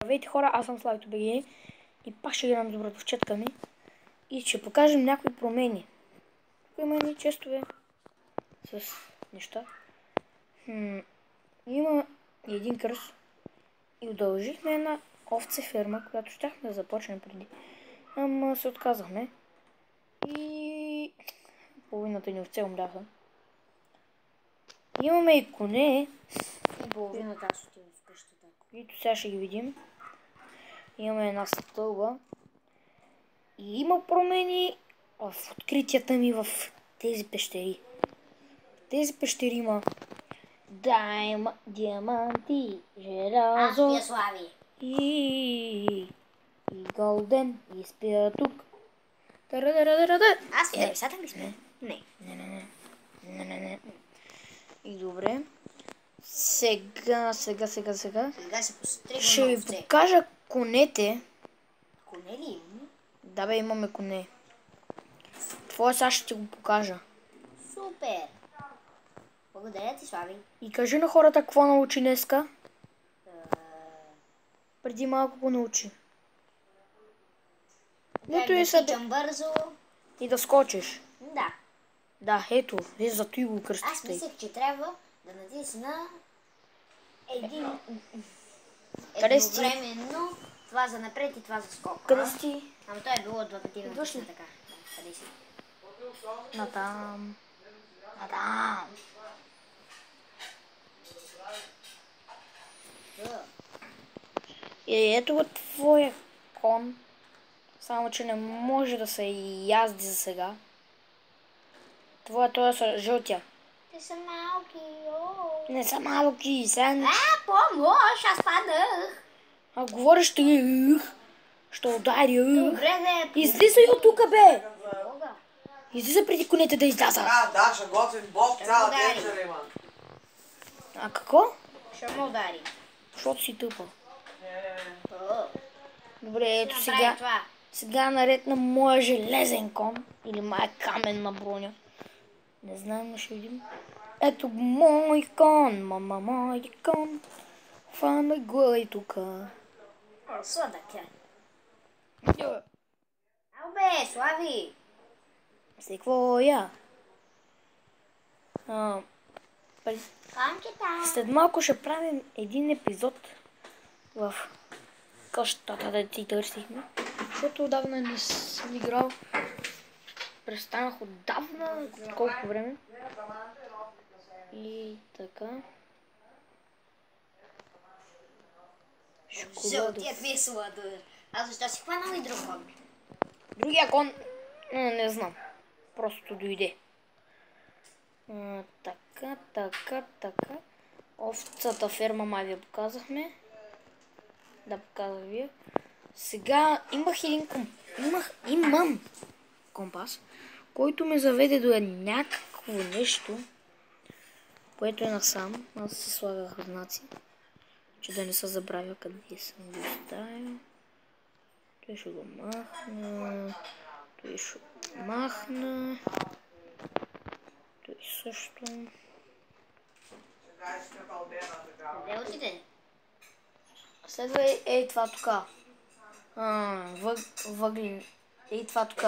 Здравейте хора, аз съм Славито БГ и пак ще играем с братовчетка ми и ще покажем някои промени. Тук има едни честове с неща. Има един кръст и удължихме една овце ферма, която щяхме да започнем преди. Ама се отказахме и половината ни овце умряха. Имаме и коне. И половината аз отивам в къщата. Които сега ще ги видим. Имаме една стълба. И има промени в откритията ми в тези пещери. В тези пещери има диаманти, желязо Аз Слави. и голден. И спира тук. Аз в небесата ли сме? Не. Не. И добре. Сега Сега се ще ви постригваме. покажа конете. Коне ли имаме? Да бе, имаме коне. Твоя сега ще ти го покажа. Супер! Благодаря ти, Слави. И кажи на хората какво научи днеска. Преди малко го научи. Как да тичам бързо. И да скочиш. Да. Да, ето, зато и го Аз кръстите. мислех, че трябва да натисна Къде си? едновременно това за напред и това за скок. Къде си? Ама той е било двапетивно. Идваш ли? Така. Къде си? Натам. И ето го твоя кон. Само, че не може да се язди за сега. Твоя са жълтия. Те са малки. Не са малки, сега... Помощ, аз падах. А говориш ти, ще удари. Добре, да Излизай от тука, бе! Бога. Излизай преди конете да излязат. Да, ще готвим боб, цяла вечер има. А какво? Ще му удари. Защото си тъпа. О, Добре, ето направи сега. това. Сега наред на моя железен кон. Или моя каменна броня. Не знам, но ще видим. Ето мой кон, мой кон. Фана го и тука. Сладък е. Ау бе, Слави. След какво я? Камчета. След малко ще правим един епизод в къщата да ти търсихме. Защото отдавна не съм играл. Престанах отдавна, колко време. И така. Жълтият ми е сладър. Аз защо си хванал и друг хобби? Другия кон, не знам. Просто дойде. Така. Овцата ферма май ви я показахме. Да, показах ви. Сега имам компас, който ме заведе до някакво нещо, което е насам. Аз се слагах знаци, че да не се забравя къде съм го оставил. Той ще го махна. Той ще го махна. Той също. Къде отиде? Следва ей това тук. Въглин. Ей това тук.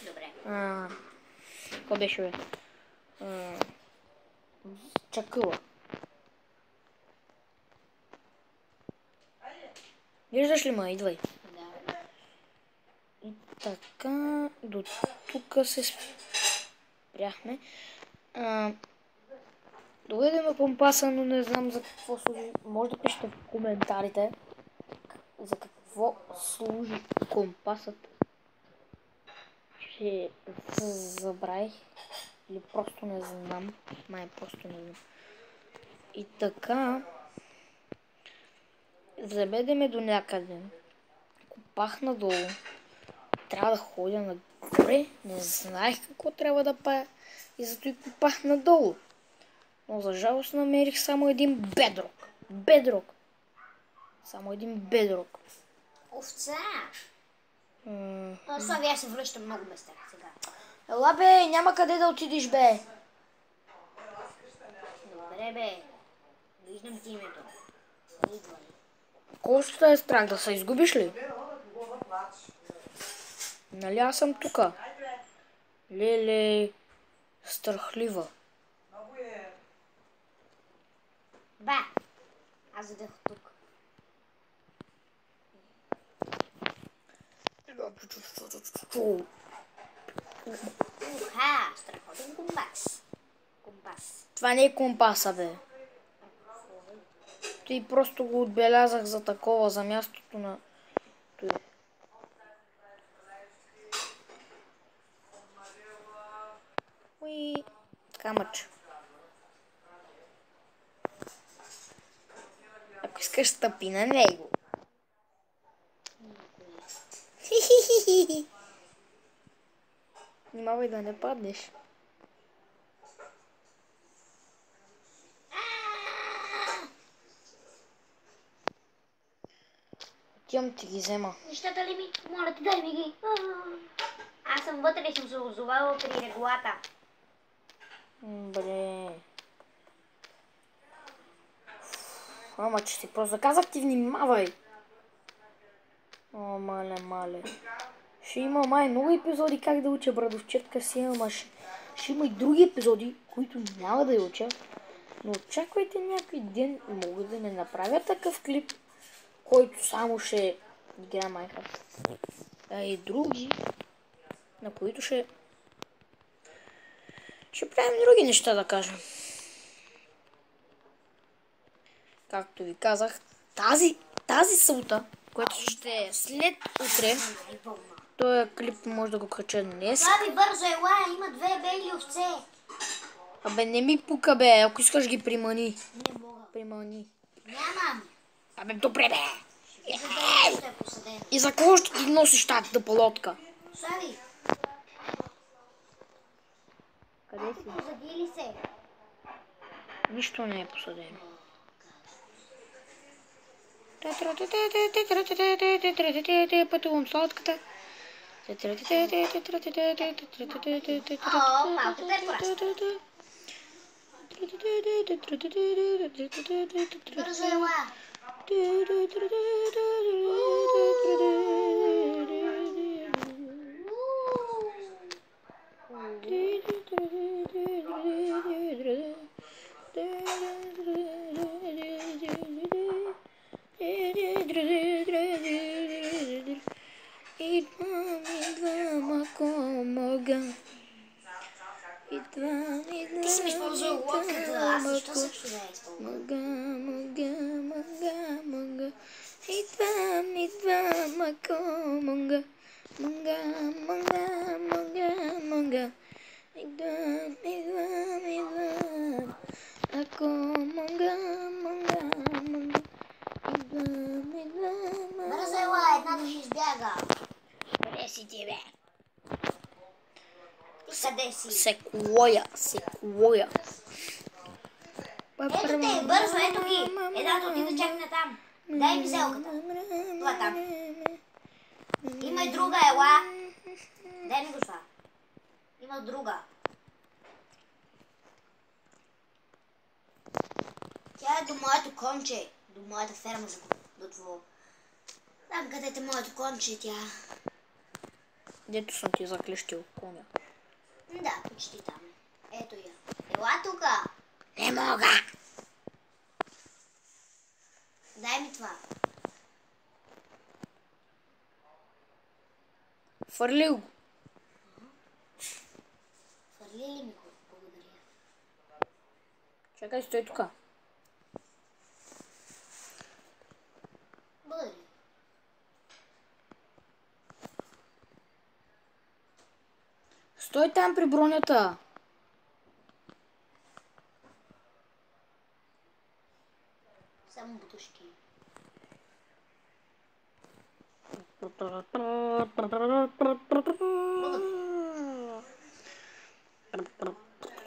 Добре. Какво беше, бе? Чакъла. Виждаш ли ме? Идвай. Да. И така, до тук се спряхме. Доведеме компаса, но не знам за какво служи. Може да пишете в коментарите за какво служи компасът. Че забравих. Или просто не знам. Май просто не знам. И така. Заведеме до някъде. Копах надолу. Трябва да ходя нагоре. Не знаех какво трябва да правя. И зато и копах надолу. Но за жалост намерих само един бедрок. Само един бедрок. Овца. Слави, аз се връщам много без тях сега. Ела бе, няма къде да отидеш, бе. Добре бе. Виждам ти името. Идвай. Колко те е страх да се изгубиш ли? Не, но да го нач. Нали аз съм тука? Леле, страхлива. Много е. Ба! Аз задех тук. Уха! Страхотен компас. Компас. Това не е компаса, бе. Ти просто го отбелязах за такова, за мястото на... Той. Уи, камъч. Ако искаш, стъпи на него. Хи-хи-хи-хи. Внимавай да не паднеш. Отивам ти ги взема. Нещата ли ми? Моля ти, дай ми ги. Аз съм вътре и съм се озовала при реглата. Бре. Ама че си просто казах ти внимавай. О, мале. Ще има май много епизоди как да уча брадовчетка си, ама ще има и други епизоди, които няма да я уча. Но очаквайте някой ден, мога да не направя такъв клип, който само ще игра Minecraft. А и други, на които ще правим други неща, да кажем. Както ви казах, тази събота, която ще е след утре, този клип може да го кача днес. Слави, бързо ела, има 2 бели овце. Абе, не ми пука, бе, ако искаш ги примани. Не мога. Примани. Нямам. Абе, добре, бе. Ще е посаден. И за кого ще ти носиш тази палотка? Слави, Къде си? посади ли се? Нищо не е посадено. Пътувам сладката. О, малко те порасна. Бързо ела. Ти си ми използвал лодката, аз защо също да я използвам? Идвам, ако мога. Идвам. Ако мога. Идвам. Бързо ела, една да ще избяга. Къде си ти, бе? Ти къде си? Секвоя. Ето те, бързо, ето ги. Едната отида чак на там. Дай ми селката. Това там. Има и друга, ела. Дай ми го това. Има друга. Тя е до моето конче. До моята ферма за до твоя. Там където е моето конче, тя. Дето съм ти заклещил коня. Да, почти там. Ето я. Ела тука. Не мога! Дай ми това. Фърлил го. Хвърли ли ми го? Благодаря. Чакай, стой тука. Благодаря. Стой там при бронята. Само бутушки.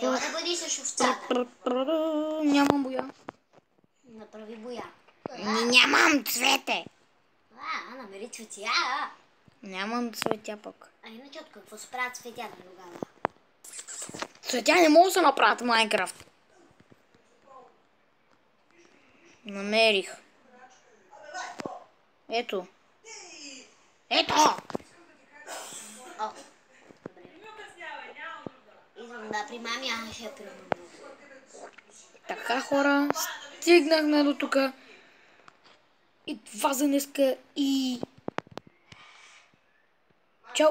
Ела да бъди с овцата. Нямам боя. Направи боя. Нямам цвете. Намери цветя. Нямам цветя пък. А иначе от какво се правят цветя на тогава? Цветя не могат да се направят в Майнкрафт. Намерих. Ето. Ето! О, добре. Идвам да примамя, ще примамя. Така, хора, стигнахме до тук. И това за днеска. И... Чао!